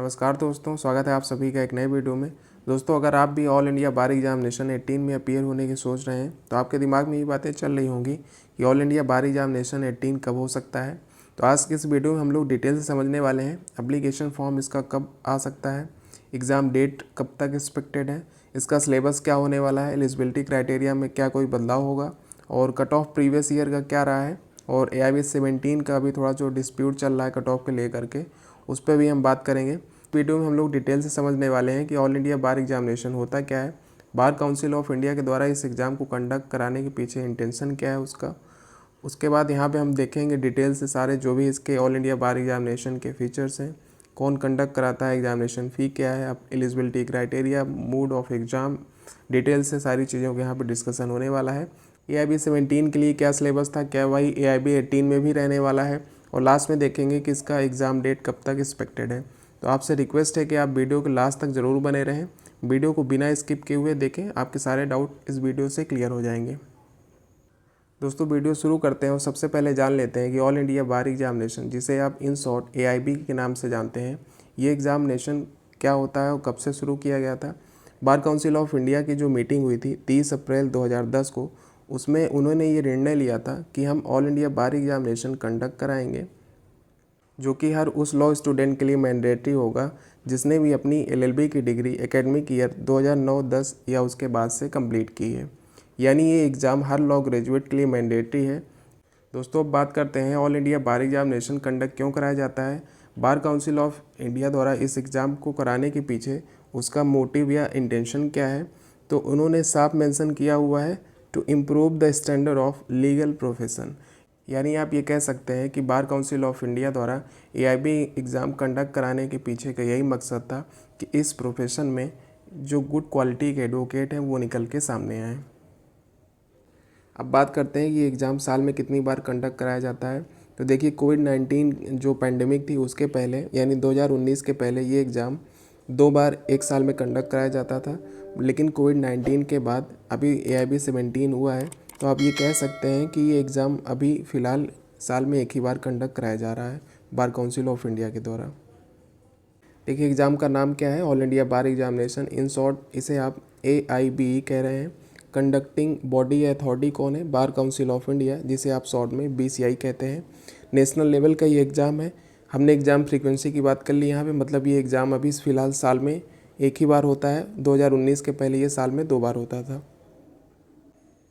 नमस्कार दोस्तों, स्वागत है आप सभी का एक नए वीडियो में। दोस्तों, अगर आप भी ऑल इंडिया बार एग्जामिनेशन 18 में अपीयर होने की सोच रहे हैं तो आपके दिमाग में ये बातें चल रही होंगी कि ऑल इंडिया बार एग्जामिनेशन 18 कब हो सकता है। तो आज की इस वीडियो में हम लोग डिटेल से समझने वाले हैं एप्लीकेशन फॉर्म इसका कब आ सकता है, एग्ज़ाम डेट कब तक एक्सपेक्टेड है, इसका सिलेबस क्या होने वाला है, एलिजिबिलिटी क्राइटेरिया में क्या कोई बदलाव होगा और कट ऑफ प्रीवियस ईयर का क्या रहा है और AIB 17 का भी थोड़ा जो डिस्प्यूट चल रहा है कट ऑफ के लेकर के उस पर भी हम बात करेंगे। वीडियो में हम लोग डिटेल से समझने वाले हैं कि ऑल इंडिया बार एग्जामिनेशन होता क्या है, बार काउंसिल ऑफ इंडिया के द्वारा इस एग्ज़ाम को कंडक्ट कराने के पीछे इंटेंशन क्या है उसका। उसके बाद यहाँ पे हम देखेंगे डिटेल से सारे जो भी इसके ऑल इंडिया बार एग्जामिनेशन के फीचर्स हैं, कौन कंडक्ट कराता है, एग्जामिनेशन फ़ी क्या है, अब eligibility criteria, mode of exam, detail से सारी चीज़ों के यहाँ पे डिस्कशन होने वाला है। AIB 17 के लिए क्या सिलेबस था, क्या वही AIB 18 में भी रहने वाला है, और लास्ट में देखेंगे कि इसका एग्ज़ाम डेट कब तक एक्सपेक्टेड है। तो आपसे रिक्वेस्ट है कि आप वीडियो के लास्ट तक ज़रूर बने रहें, वीडियो को बिना स्किप किए हुए देखें, आपके सारे डाउट इस वीडियो से क्लियर हो जाएंगे। दोस्तों, वीडियो शुरू करते हैं और सबसे पहले जान लेते हैं कि ऑल इंडिया बार एग्जामिनेशन, जिसे आप इन शॉर्ट AIB के नाम से जानते हैं, ये एग्ज़ामिनेशन क्या होता है और कब से शुरू किया गया था। बार काउंसिल ऑफ इंडिया की जो मीटिंग हुई थी 30 अप्रैल 2010 को, उसमें उन्होंने ये निर्णय लिया था कि हम ऑल इंडिया बार एग्जामिनेशन कंडक्ट कराएंगे, जो कि हर उस लॉ स्टूडेंट के लिए मैंडेटरी होगा जिसने भी अपनी LLB की डिग्री एकेडमिक ईयर 2009-10 या उसके बाद से कंप्लीट की है। यानी ये एग्ज़ाम हर लॉ ग्रेजुएट के लिए मैंडेटरी है। दोस्तों, अब बात करते हैं ऑल इंडिया बार एग्जामिनेशन कंडक्ट क्यों कराया जाता है। बार काउंसिल ऑफ इंडिया द्वारा इस एग्ज़ाम को कराने के पीछे उसका मोटिव या इंटेंशन क्या है, तो उन्होंने साफ मेंशन किया हुआ है to improve the standard of legal profession. यानी आप ये कह सकते हैं कि बार काउंसिल ऑफ इंडिया द्वारा AIB एग्ज़ाम कंडक्ट कराने के पीछे का यही मकसद था कि इस प्रोफेशन में जो गुड क्वालिटी के एडवोकेट हैं वो निकल के सामने आएँ। अब बात करते हैं कि एग्ज़ाम साल में कितनी बार कंडक्ट कराया जाता है। तो देखिए, कोविड-19 जो पैंडेमिक थी उसके पहले यानी 2019 के पहले ये एग्ज़ाम 2 बार एक साल में कंडक्ट कराया जाता था, लेकिन कोविड-19 के बाद अभी AIB 17 हुआ है, तो आप ये कह सकते हैं कि ये एग्ज़ाम अभी फ़िलहाल साल में एक ही बार कंडक्ट कराया जा रहा है बार काउंसिल ऑफ इंडिया के द्वारा। देखिए, एग्ज़ाम का नाम क्या है, all India bar examination. In short इसे आप AIBE कह रहे हैं। कंडक्टिंग बॉडी या अथॉरिटी कौन है, बार काउंसिल ऑफ इंडिया, जिसे आप शॉर्ट में BCI कहते हैं। नेशनल लेवल का ये एग्ज़ाम है। हमने एग्ज़ाम फ्रीक्वेंसी की बात कर ली यहाँ पे, मतलब ये एग्ज़ाम अभी फ़िलहाल साल में एक ही बार होता है। 2019 के पहले ये साल में 2 बार होता था।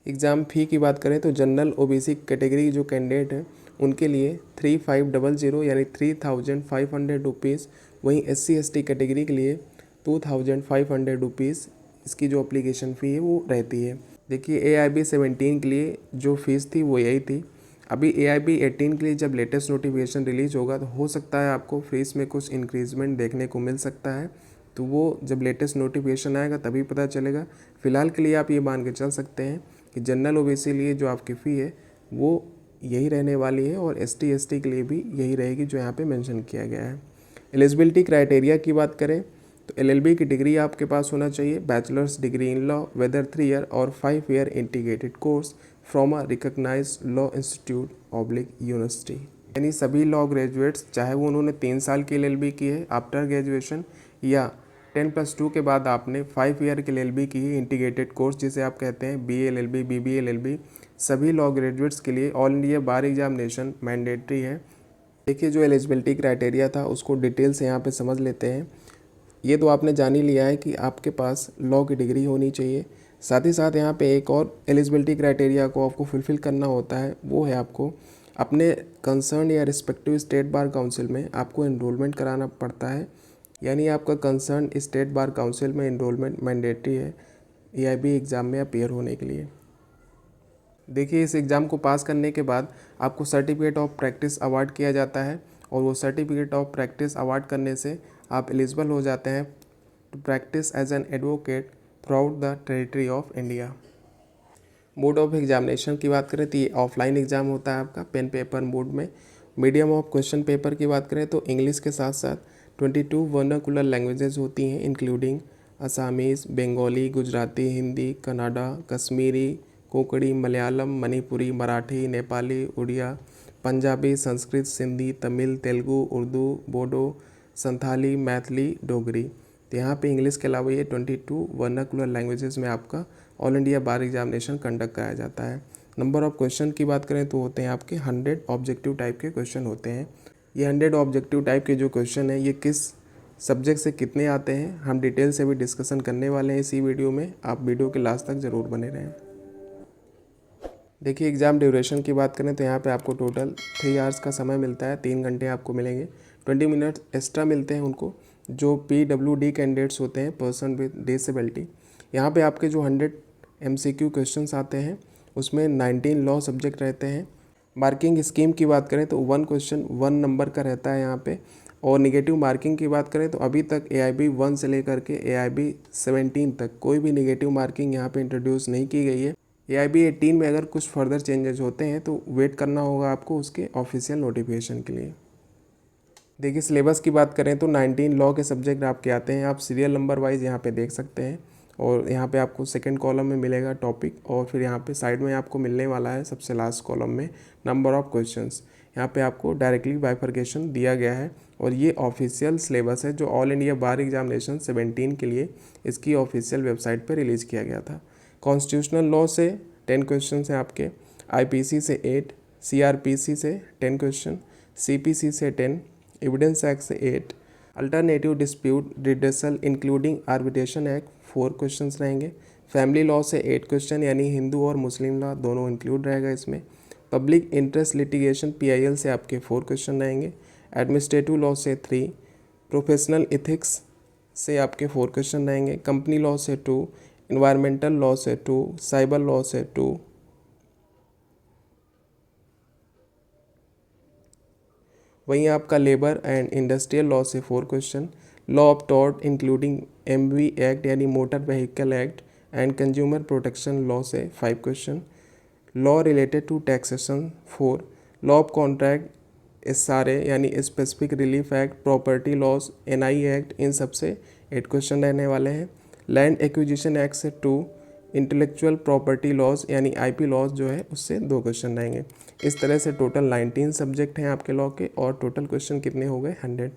एग्ज़ाम फ़ी की बात करें तो जनरल OBC कैटेगरी जो कैंडिडेट हैं उनके लिए 3500 यानी 3500 रुपीज़, वहीं SC ST कैटेगरी के लिए 2500 रुपीज़ इसकी जो एप्लीकेशन फ़ी है वो रहती है। देखिए, AIB 17 के लिए जो फ़ीस थी वो यही थी। अभी AIB 18 के लिए जब लेटेस्ट नोटिफिकेशन रिलीज़ होगा तो हो सकता है आपको फ़ीस में कुछ इंक्रीजमेंट देखने को मिल सकता है, तो वो जब लेटेस्ट नोटिफिकेशन आएगा तभी पता चलेगा। फ़िलहाल के लिए आप ये मान के चल सकते हैं कि जनरल OBC लिए जो आपकी फ़ी है वो यही रहने वाली है और ST ST के लिए भी यही रहेगी जो यहाँ पे मेंशन किया गया है। एलिजिबिलिटी क्राइटेरिया की बात करें तो LLB की डिग्री आपके पास होना चाहिए, bachelors degree in law whether 3 year और 5 year integrated course from a recognized law institute oblique university. यानी सभी लॉ ग्रेजुएट्स, चाहे वो उन्होंने 3 साल की LLB की है आफ्टर ग्रेजुएशन या 10+2 के बाद आपने 5 ईयर की LLB की है इंटीग्रेटेड कोर्स जिसे आप कहते हैं BA LLB BBA LLB, सभी लॉ ग्रेजुएट्स के लिए ऑल इंडिया बार एग्जामिनेशन मैंडेटरी है। देखिए, जो एलिजिबिलिटी क्राइटेरिया था उसको डिटेल से यहाँ पे समझ लेते हैं। ये तो आपने जान ही लिया है कि आपके पास लॉ की डिग्री होनी चाहिए। साथ ही साथ यहाँ पे एक और एलिजिबिलिटी क्राइटेरिया को आपको फुलफ़िल करना होता है, वो है आपको अपने कंसर्न या रिस्पेक्टिव स्टेट बार काउंसिल में आपको एनरोलमेंट कराना पड़ता है। यानी आपका कंसर्न स्टेट बार काउंसिल में एनरोलमेंट मैंडेटरी है AIB एग्ज़ाम में अपीयर होने के लिए। देखिए, इस एग्ज़ाम को पास करने के बाद आपको सर्टिफिकेट ऑफ प्रैक्टिस अवार्ड किया जाता है और वो सर्टिफिकेट ऑफ प्रैक्टिस अवार्ड करने से आप एलिजिबल हो जाते हैं to practice as an advocate throughout the territory of India. Mode of examination की बात करें तो ये ऑफलाइन एग्ज़ाम होता है आपका पेन पेपर मोड में। मीडियम ऑफ क्वेश्चन पेपर की बात करें तो इंग्लिश के साथ साथ 22 वर्नाकुलर लैंग्वेजेस होती हैं, इंक्लूडिंग असामीज़, बंगाली, गुजराती, हिंदी, कन्नड़ा, कश्मीरी, कोंकणी, मलयालम, मणिपुरी, मराठी, नेपाली, उड़िया, पंजाबी, संस्कृत, सिंधी, तमिल, तेलुगु, उर्दू, बोडो, संथाली, मैथिली, डोगरी। तो यहाँ पे इंग्लिश के अलावा ये 22 वर्नाकुलर लैंग्वेजेस में आपका ऑल इंडिया बार एग्जामिनेशन कंडक्ट कराया जाता है। नंबर ऑफ क्वेश्चन की बात करें तो होते हैं आपके 100 ऑब्जेक्टिव टाइप के क्वेश्चन होते हैं। ये 100 ऑब्जेक्टिव टाइप के जो क्वेश्चन है ये किस सब्जेक्ट से कितने आते हैं हम डिटेल से भी डिस्कशन करने वाले हैं इसी वीडियो में। आप वीडियो के लास्ट तक ज़रूर बने रहें। देखिए एग्ज़ाम ड्यूरेशन की बात करें तो यहाँ पे आपको टोटल 3 आवर्स का समय मिलता है, 3 घंटे आपको मिलेंगे। 20 मिनट एक्स्ट्रा मिलते हैं उनको जो PWD कैंडिडेट्स होते हैं, पर्सन विद डिसेबिलिटी। यहाँ पे आपके जो 100 MCQ क्वेश्चंस आते हैं उसमें 19 लॉ सब्जेक्ट रहते हैं। मार्किंग स्कीम की बात करें तो 1 क्वेश्चन 1 नंबर का रहता है यहाँ पे। और निगेटिव मार्किंग की बात करें तो अभी तक AIB 1 से लेकर के AIB 17 तक कोई भी निगेटिव मार्किंग यहाँ पे इंट्रोड्यूस नहीं की गई है। AIB 18 में अगर कुछ फर्दर चेंजेस होते हैं तो वेट करना होगा आपको उसके ऑफिशियल नोटिफिकेशन के लिए। देखिए सिलेबस की बात करें तो 19 लॉ के सब्जेक्ट आपके आते हैं, आप सीरियल नंबर वाइज यहाँ पे देख सकते हैं। और यहाँ पे आपको सेकंड कॉलम में मिलेगा टॉपिक और फिर यहाँ पे साइड में आपको मिलने वाला है सबसे लास्ट कॉलम में नंबर ऑफ क्वेश्चंस। यहाँ पे आपको डायरेक्टली बाइफर्केशन दिया गया है और ये ऑफिशियल सिलेबस है जो ऑल इंडिया बार एग्जामिनेशन 17 के लिए इसकी ऑफिशियल वेबसाइट पर रिलीज़ किया गया था। कॉन्स्टिट्यूशनल लॉ से 10 क्वेश्चन हैं आपके, IPC से 8, CRPC से 10 क्वेश्चन, CPC से 10, एविडेंस एक्ट से 8, alternative dispute redressal including arbitration act 4 questions रहेंगे। फैमिली लॉ से 8 क्वेश्चन यानी हिंदू और मुस्लिम लॉ दोनों इंक्लूड रहेगा इसमें। पब्लिक इंटरेस्ट लिटिगेशन PIL से आपके 4 क्वेश्चन रहेंगे। एडमिनिस्ट्रेटिव लॉ से 3, प्रोफेशनल इथिक्स से आपके 4 क्वेश्चन रहेंगे। कंपनी लॉ से 2, इन्वायरमेंटल लॉ से 2, साइबर लॉ से 2, वहीं आपका लेबर एंड इंडस्ट्रियल लॉ से 4 question. Law of tort including MV act यानी motor vehicle act and consumer protection law से 5 question. Law related to taxation 4, law of contract SRA यानी specific relief act, property laws NI act, इन सब से 8 question रहने वाले हैं। Land acquisition act से 2, इंटेलेक्चुअल प्रॉपर्टी लॉज यानी IP लॉज जो है उससे 2 क्वेश्चन रहेंगे। इस तरह से टोटल 19 सब्जेक्ट हैं आपके लॉ के और टोटल क्वेश्चन कितने हो गए 100।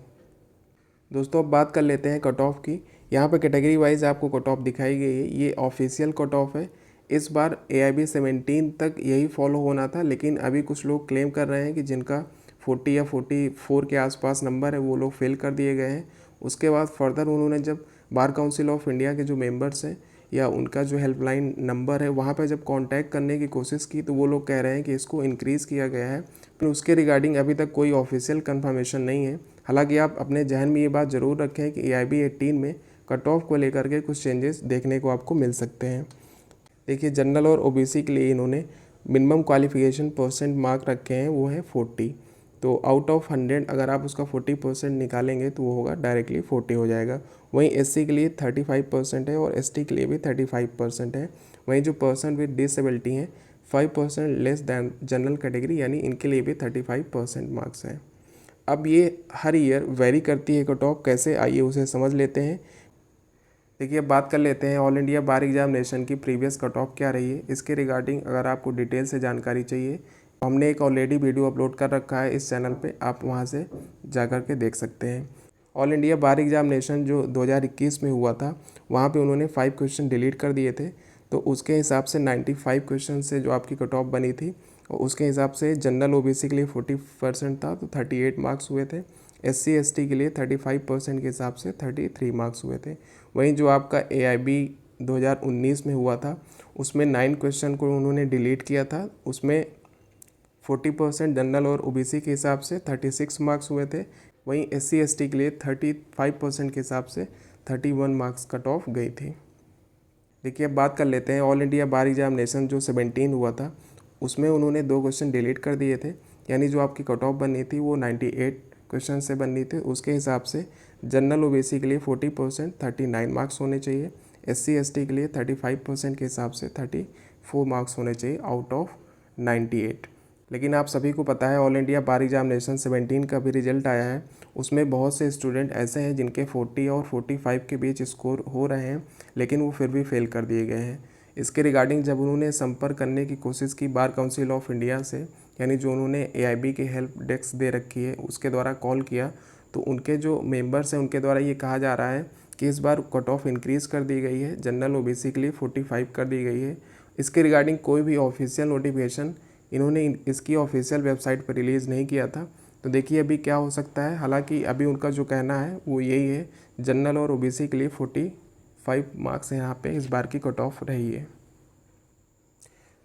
दोस्तों अब बात कर लेते हैं कट ऑफ की। यहाँ पे कैटेगरी वाइज आपको कट ऑफ दिखाई गई है, ये ऑफिशियल कट ऑफ है। इस बार AIB 17 तक यही फॉलो होना था, लेकिन अभी कुछ लोग क्लेम कर रहे हैं कि जिनका 40 या 44 के आसपास नंबर है वो लोग फेल कर दिए गए हैं। उसके बाद फर्दर उन्होंने जब बार काउंसिल ऑफ इंडिया के जो मेंबर्स हैं या उनका जो हेल्पलाइन नंबर है वहाँ पर जब कांटेक्ट करने की कोशिश की तो वो लोग कह रहे हैं कि इसको इंक्रीज़ किया गया है, पर उसके रिगार्डिंग अभी तक कोई ऑफिशियल कंफर्मेशन नहीं है। हालांकि आप अपने जहन में ये बात ज़रूर रखें कि AIB 18 में कट ऑफ को लेकर के कुछ चेंजेस देखने को आपको मिल सकते हैं। देखिए जनरल और OBC के लिए इन्होंने मिनिमम क्वालिफिकेशन % मार्क रखे हैं, वो है 40। तो आउट ऑफ 100 अगर आप उसका 40% निकालेंगे तो वो होगा डायरेक्टली 40 हो जाएगा। वहीं SC के लिए 35% है और ST के लिए भी 35% है। वहीं जो पर्सन विद डिसेबिलिटी हैं 5% लेस दैन जनरल कैटेगरी यानी इनके लिए भी 35% मार्क्स हैं। अब ये हर ईयर वेरी करती है कट ऑफ, कैसे आइए उसे समझ लेते हैं। देखिए अब बात कर लेते हैं ऑल इंडिया बार एग्जामिनेशन की प्रीवियस कट ऑफ क्या रही है। इसके रिगार्डिंग अगर आपको डिटेल से जानकारी चाहिए हमने एक ऑलरेडी वीडियो अपलोड कर रखा है इस चैनल पे, आप वहाँ से जा कर के देख सकते हैं। ऑल इंडिया बार एग्जामिनेशन जो 2021 में हुआ था वहाँ पे उन्होंने 5 क्वेश्चन डिलीट कर दिए थे, तो उसके हिसाब से 95 क्वेश्चन से जो आपकी कट ऑफ बनी थी और उसके हिसाब से जनरल OBC के लिए 40% था तो 38 मार्क्स हुए थे। SC ST के लिए 35% के हिसाब से 33 मार्क्स हुए थे। वहीं जो आपका AIB 2019 में हुआ था उसमें 9 क्वेश्चन को उन्होंने डिलीट किया था, उसमें 40% जनरल और OBC के हिसाब से 36 मार्क्स हुए थे। वहीं SC ST के लिए 35% के हिसाब से 31 मार्क्स कट ऑफ गई थी। देखिए अब बात कर लेते हैं ऑल इंडिया बार एग्जामिनेशन जो 17 हुआ था उसमें उन्होंने 2 क्वेश्चन डिलीट कर दिए थे, यानी जो आपकी कट ऑफ बननी थी वो 98 क्वेश्चन से बननी थी। उसके हिसाब से जनरल OBC के लिए 40% 39 मार्क्स होने चाहिए, SC ST के लिए 35% के हिसाब से 34 मार्क्स होने चाहिए आउट ऑफ 98। लेकिन आप सभी को पता है ऑल इंडिया बार एग्जामिनेशन 17 का भी रिजल्ट आया है, उसमें बहुत से स्टूडेंट ऐसे हैं जिनके 40 और 45 के बीच स्कोर हो रहे हैं लेकिन वो फिर भी फेल कर दिए गए हैं। इसके रिगार्डिंग जब उन्होंने संपर्क करने की कोशिश की बार काउंसिल ऑफ इंडिया से, यानी जो उन्होंने AIB की हेल्प डेस्क दे रखी है उसके द्वारा कॉल किया, तो उनके जो मेंबर्स हैं उनके द्वारा ये कहा जा रहा है कि इस बार कट ऑफ इंक्रीज़ कर दी गई है, जनरल ओबीसी के लिए 45 कर दी गई है। इसके रिगार्डिंग कोई भी ऑफिशियल नोटिफिकेशन इन्होंने इसकी ऑफिशियल वेबसाइट पर रिलीज़ नहीं किया था। तो देखिए अभी क्या हो सकता है। हालांकि अभी उनका जो कहना है वो यही है, जनरल और ओबीसी के लिए 45 मार्क्स यहाँ पे इस बार की कट ऑफ रही है।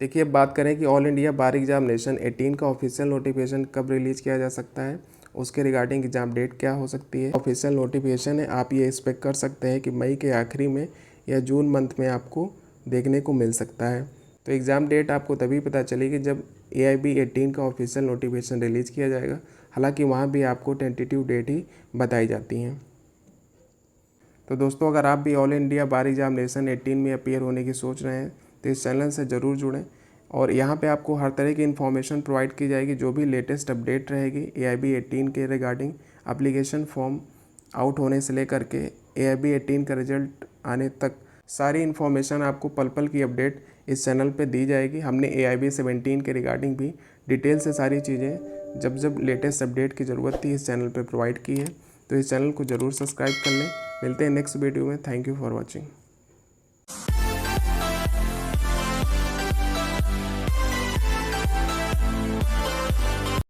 देखिए अब बात करें कि ऑल इंडिया बार एग्जामिनेशन 18 का ऑफिशियल नोटिफिकेशन कब रिलीज़ किया जा सकता है, उसके रिगार्डिंग एग्ज़ाम डेट क्या हो सकती है। ऑफिशियल नोटिफिकेशन है, आप ये एक्सपेक्ट कर सकते हैं कि मई के आखिरी में या जून मंथ में आपको देखने को मिल सकता है। तो एग्ज़ाम डेट आपको तभी पता चलेगी जब AIB 18 का ऑफिशियल नोटिफिकेशन रिलीज़ किया जाएगा। हालांकि वहाँ भी आपको टेंटेटिव डेट ही बताई जाती हैं। तो दोस्तों अगर आप भी ऑल इंडिया बार एग्जामिनेशन 18 में अपीयर होने की सोच रहे हैं तो इस चैनल से ज़रूर जुड़ें और यहाँ पे आपको हर तरह की इन्फॉर्मेशन प्रोवाइड की जाएगी। जो भी लेटेस्ट अपडेट रहेगी AIB 18 के रिगार्डिंग एप्लीकेशन फॉर्म आउट होने से लेकर के AIB 18 का रिजल्ट आने तक सारी इन्फॉर्मेशन आपको पल पल की अपडेट इस चैनल पे दी जाएगी। हमने AIB 17 के रिगार्डिंग भी डिटेल से सारी चीज़ें जब जब लेटेस्ट अपडेट की ज़रूरत थी इस चैनल पे प्रोवाइड की है। तो इस चैनल को ज़रूर सब्सक्राइब कर लें। मिलते हैं नेक्स्ट वीडियो में। Thank you for watching.